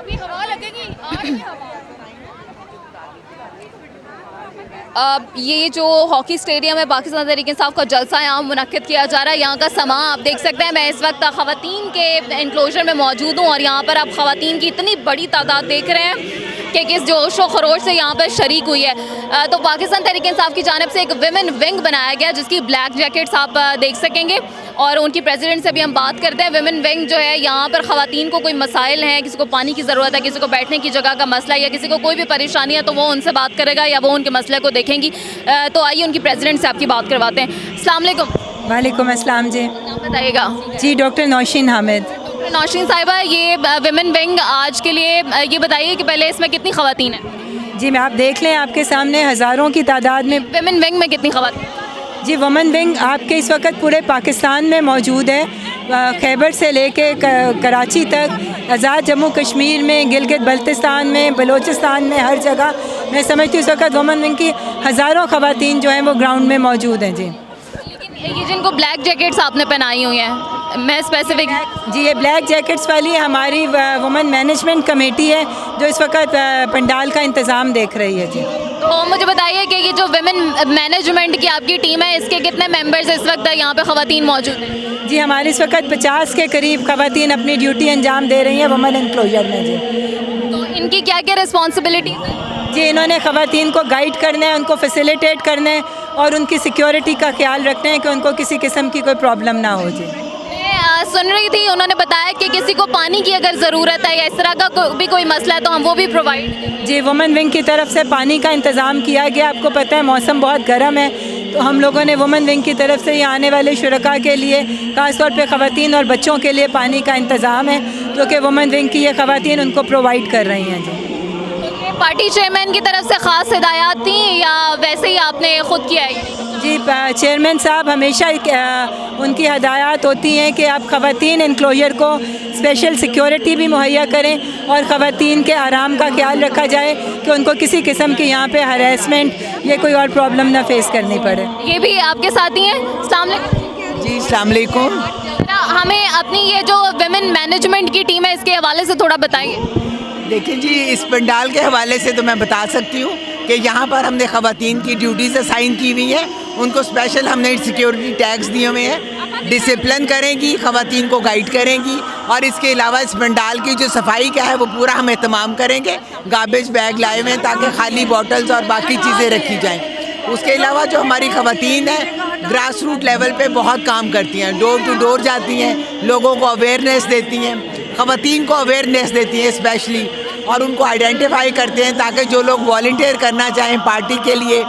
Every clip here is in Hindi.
अभी हवा लगेगी, आ रही है हवा। ये जो हॉकी स्टेडियम है पाकिस्तान तहरीक-ए-इंसाफ का जलसा यहाँ मुनक्किद किया जा रहा है। यहाँ का समा आप देख सकते हैं। मैं इस वक्त ख़वातीन के एनक्लोजर में मौजूद हूँ और यहाँ पर आप ख़वातीन की इतनी बड़ी तादाद देख रहे हैं कि किस जोश व खरोश से यहाँ पर शरीक हुई है। तो पाकिस्तान तहरीक-ए-इंसाफ की जानिब से एक विमेन विंग बनाया गया जिसकी ब्लैक जैकेट्स आप देख सकेंगे और उनकी प्रेसिडेंट से भी हम बात करते हैं। विमेन विंग जो है यहाँ पर ख़वातीन को कोई मसाइल हैं, किसी को पानी की ज़रूरत है, किसी को बैठने की जगह का मसला है या किसी को कोई भी परेशानी है तो वो उनसे बात करेगा या वो उनके मसले को देखेंगी। तो आइए उनकी प्रेसिडेंट से आपकी बात करवाते हैं। अस्सलाम वालेकुम। वालेकुम अस्सलाम जी। नाम बताइएगा। जी डॉक्टर नौशीन हामिद। डॉक्टर नौशीन साहिबा, ये विमेन विंग आज के लिए ये बताइए कि पहले इसमें कितनी ख़वातीन हैं? जी मैं आप देख लें आपके सामने हज़ारों की तादाद में। विमेन विंग में कितनी ख़वातीन? जी वुमेन विंग आपके इस वक्त पूरे पाकिस्तान में मौजूद है। खैबर से लेके कराची तक, आज़ाद जम्मू कश्मीर में, गिलगित बल्तिस्तान में, बलूचिस्तान में, हर जगह मैं समझती हूँ इस वक्त वुमेन विंग की हज़ारों ख़वातीन जो हैं वो ग्राउंड में मौजूद हैं। जी लेकिन ये जिनको ब्लैक जैकेट्स आपने पहनाई हुई हैं, मैं स्पेसिफिक जी ये ब्लैक जैकेट्स वाली हमारी वुमेन मैनेजमेंट कमेटी है जो इस वक्त पंडाल का इंतज़ाम देख रही है। जी तो मुझे बताइए कि ये जो विमेन मैनेजमेंट की आपकी टीम है इसके कितने मेंबर्स इस वक्त यहाँ पे ख़वातीन मौजूद हैं? जी हमारे इस वक्त 50 के करीब ख़वातीन अपनी ड्यूटी अंजाम दे रही हैं वुमेन एनक्लोजर में। जी तो इनकी क्या क्या रिस्पॉन्सिबिलिटी है? जी इन्होंने ख़वातीन को गाइड करना है, उनको फैसिलिटेट करना है और उनकी सिक्योरिटी का ख्याल रखना है कि उनको किसी किस्म की कोई प्रॉब्लम ना हो। जी मैं सुन रही थी उन्होंने बताया कि किसी को पानी की अगर ज़रूरत है या इस तरह का भी कोई मसला है तो हम वो भी प्रोवाइड। जी वुमेन विंग की तरफ से पानी का इंतज़ाम किया गया। आपको पता है मौसम बहुत गर्म है तो हम लोगों ने वुमेन विंग की तरफ से यहाँ आने वाले शुरका के लिए ख़ास तौर पे ख़वातीन और बच्चों के लिए पानी का इंतज़ाम है जो कि वुमेन विंग की ये ख़वातीन उनको प्रोवाइड कर रही हैं। जी पार्टी चेयरमैन की तरफ से ख़ास हिदायत थी या वैसे ही आपने ख़ुद किया है? जी चेयरमैन साहब हमेशा उनकी हदायत होती हैं कि आप ख़वातीन एनक्लोजर को स्पेशल सिक्योरिटी भी मुहैया करें और ख़वातीन के आराम का ख्याल रखा जाए कि उनको किसी किस्म की यहाँ पे हरासमेंट या कोई और प्रॉब्लम ना फेस करनी पड़े। ये भी आपके साथ ही हैं? अस्सलाम वालेकुम। जी अस्सलाम वालेकुम। हमें अपनी ये जो विमेन मैनेजमेंट की टीम है इसके हवाले से थोड़ा बताइए। देखिए जी इस पंडाल के हवाले से तो मैं बता सकती हूँ कि यहाँ पर हमने ख़वातीन की ड्यूटीज़ असाइन की हुई हैं। उनको स्पेशल हमने सिक्योरिटी टैग्स दिए हुए हैं। डिसिप्लिन करेंगी, ख़वातीन को गाइड करेंगी और इसके अलावा इस पंडाल की जो सफाई का है वो पूरा हम एहतमाम करेंगे। गार्बेज बैग लाए हुए हैं ताकि खाली बॉटल्स और बाकी चीज़ें रखी जाएँ। उसके अलावा जो हमारी ख़वातीन हैं ग्रास रूट लेवल पे बहुत काम करती हैं, डोर टू डोर जाती हैं, लोगों को अवेयरनेस देती हैं, ख़वातीन को अवेयरनेस देती हैं स्पेशली और उनको आइडेंटिफाई करते हैं ताकि जो लोग वॉलंटियर करना चाहें पार्टी के लिए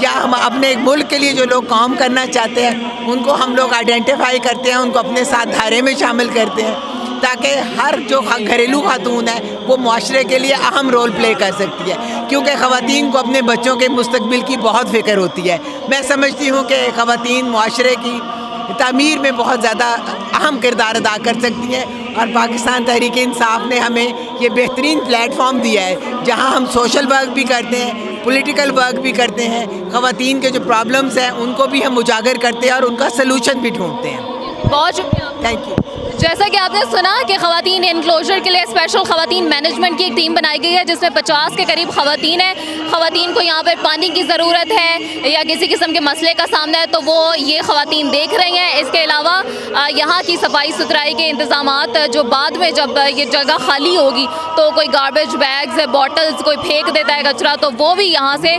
या हम अपने मुल्क के लिए जो लोग काम करना चाहते हैं उनको हम लोग आइडेंटिफाई करते हैं, उनको अपने साथ धारे में शामिल करते हैं ताकि हर जो घरेलू खातून है वो माशरे के लिए अहम रोल प्ले कर सकती है क्योंकि ख़वातीन को अपने बच्चों के मुस्तकबिल की बहुत फ़िक्र होती है। मैं समझती हूँ कि ख़वातीन माशरे की तामीर में बहुत ज़्यादा अहम किरदार अदा कर सकती हैं और पाकिस्तान तहरीक इंसाफ ने हमें ये बेहतरीन प्लेटफॉर्म दिया है जहाँ हम सोशल वर्क भी करते हैं, पॉलिटिकल वर्क भी करते हैं, ख़वातीन के जो प्रॉब्लम्स हैं उनको भी हम उजागर करते हैं और उनका सलूशन भी ढूंढते हैं। बहुत शुक्रिया। Thank you. जैसा कि आपने सुना कि ख़वातीन एनक्लोजर के लिए स्पेशल ख़वातीन मैनेजमेंट की एक टीम बनाई गई है जिसमें 50 के करीब ख़वातीन हैं। ख़वातीन को यहाँ पर पानी की ज़रूरत है या किसी किस्म के मसले का सामना है तो वो ये ख़वातीन देख रही हैं। इसके अलावा यहाँ की सफाई सुथराई के इंतज़ामात जो बाद में जब ये जगह खाली होगी तो कोई गार्बेज बैग्स बॉटल्स कोई फेंक देता है कचरा तो वो भी यहाँ से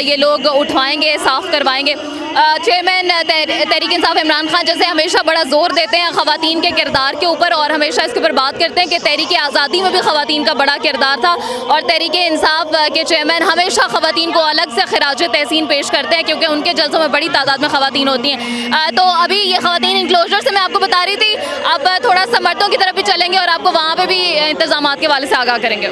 ये लोग उठवाएँगे, साफ़ करवाएँगे। चेयरमैन तहरीक इंसाफ इमरान खान जैसे हमेशा बड़ा ज़ोर देते हैं ख़वातीन के किरदार के ऊपर और हमेशा इसके ऊपर बात करते हैं कि तहरीक आज़ादी में भी ख़वातीन का बड़ा किरदार था और तहरीक इंसाफ के चेयरमैन हमेशा ख़वातीन को अलग से खिराज तहसीन पेश करते हैं क्योंकि उनके जलसों में बड़ी तादाद में ख़वातीन होती हैं। तो अभी ये ख़वातीन इंक्लोजर से मैं आपको बता रही थी, अब थोड़ा सा मर्दों की तरफ भी चलेंगे और आपको वहाँ पर भी इंतज़ामात के हवाले से आगाह करेंगे।